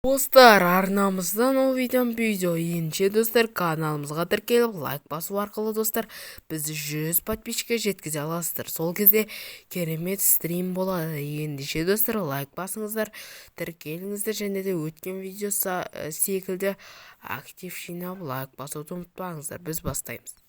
Достар, арнамыздан ол видео енше достар, каналымызға тіркеліп лайк басу арқылы достар бізді 100 подписчикке жеткізе аласыздар. Сол кезде керемет стрим болады. Ендеше достар, лайк басыңыздар, тіркеліңіздер, және де өткен видео секілді актив жинап лайк басуды ұмытпаңыздар. Біз бастаймыз.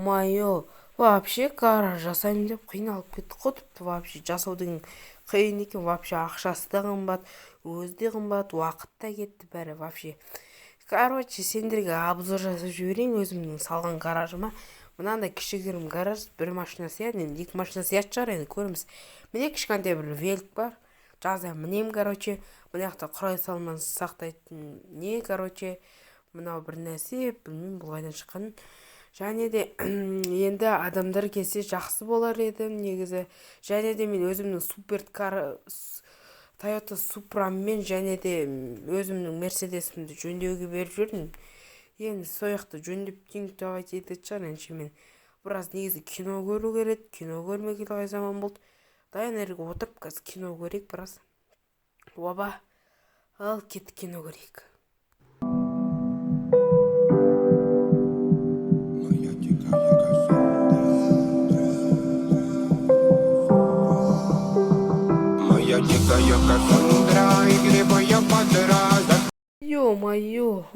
Майо, вообще гараж жасаймын деп қиналып кетті ғой, тіпті вообще жасау деген қиын екен, вообще ақшасы да қымбат, өзі де қымбат, уақыт та кетті бәрі вообще. Короче, сендерге обзор жасап жіберейін өзімнің салған гаражыма. Мынандай кішігірім гараж, бір машина сияды, енді екі машина сияды шығар, енді көріміз. Міне кішкентай бір велик бар, жазда мінем, короче, мына жақта құрай салманы сақтайтын не, короче, мынау бір нәрсе, білмеймін бұл қайдан шыққанын. Және де енді адамдар келсе жақсы болар еді негізі. Және де мен өзімнің Toyota Supramмен және де өзімнің Mercedesімді жөндеуге беріп жүрдім. Енді сояқты жөндеп теңтіп етеді шығар, әнше мен біраз негізі кино көру керек, кино көрмегелі қай заман болды. Дайын әрге отырып қазір кино көрейік біраз. Оба, ал кеттік кино көрейік. Ё-моё,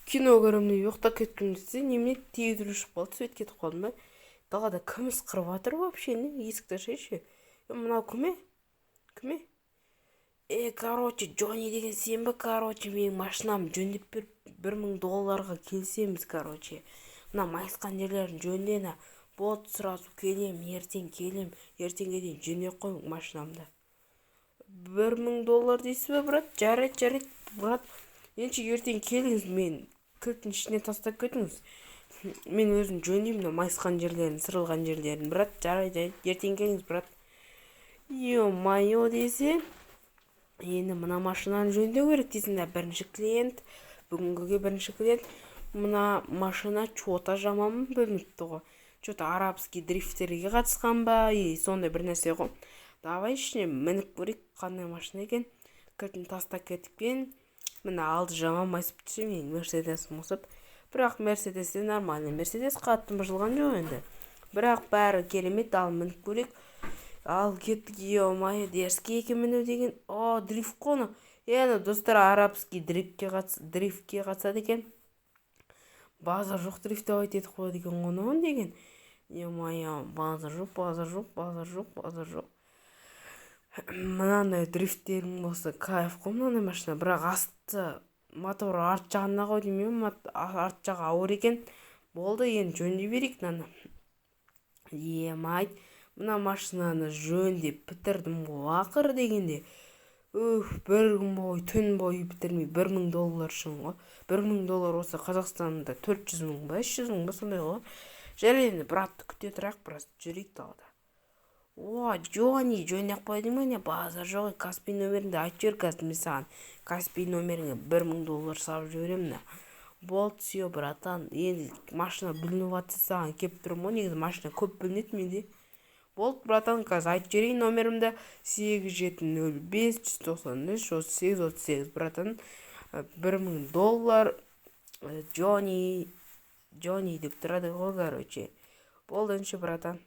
кино көремін деп ұйықтап кеттім десе, немене телевизор шығып қалды, свет кетіп қалды ма? Далада кім ысқырып жатыр вообще, есікті ашайыншы. Мынау кім? Короче, Джонни деген сен бе, короче, менің машинамды жөндеп беріп, $1000 келісеміз, короче. Мына майысқан жерлерін жөндені, болды, сразу келем, ертең дейін жөндеп қойың машинамды. $1000 дейсіз бе, брат? Жарайды, брат. Енді ертең келіңіз, мен кілттің ішіне тастап кетіңіз. Мен өзім жөндеймін, майысқан жерлерін, сырылған жерлерін, брат. Жарайды, ертең келіңіз, брат. Ё-моё десе, енді мына машинаны жөндеу керек дейсіңдер, бірінші клиент. Бүгінгіге бірінші клиент. Мына машина чота жаман бөлініпті ғой. Чота арабский дрифтерге қатысқан ба, сондай бір нәрсе ғой. Давай ішіне мініп көрейік, қандай машина екен. Кілтін тастап кетіпкен. Мына алды жаман майысып түсем, мен Мерседесім осып. Бірақ Мерседесте нормальный. Мерседес қатты бұжылған жоқ енді. Бірақ бәрі керемет, ал мініп көрейік. Ал кеттік, ё-моё, дерзкий екен міну деген. Дрифт қоны. Енді достар, арабский дрифтке қатысады екен. Базар жоқ дрифт давайте етіп қояды екен ғонуын деген. Ё-моё, базар жоқ. Мынандай дрифттерің болса кайф қой, мынандай машина. Бірақ асты моторы арт жағына қой деймін, арт жағы ауыр екен. Болды, енді жөндей берейік мынаны. Емайт, мына машинаны жөндеп бітірдім ғой ақыр дегенде. Бір күн бойы, түн бойы бітірмей $1000 үшін ғой. $1000 болса Қазақстанда 400 мың ба, 500 мың ба, сондай ғой. Жарайды, братты күте тұрақ, біраз жүрейік далада. Джонни, жөндеп қойдың ба не? Базар жоқ, Каспий номеріңді айтып жібер, қазір мен саған Каспий номеріңе $1000 салып жіберемін. Болды, все, братан. Енді машина бүлініп жатса саған кеп тұрмын ғой, негізі машина көп бүлінеді менде. Болды, братан, қазір айтып жіберейін номерімді. 8705-193-3838, братан. $1000 Джонни деп тұрады ғой, короче. Болды, братан.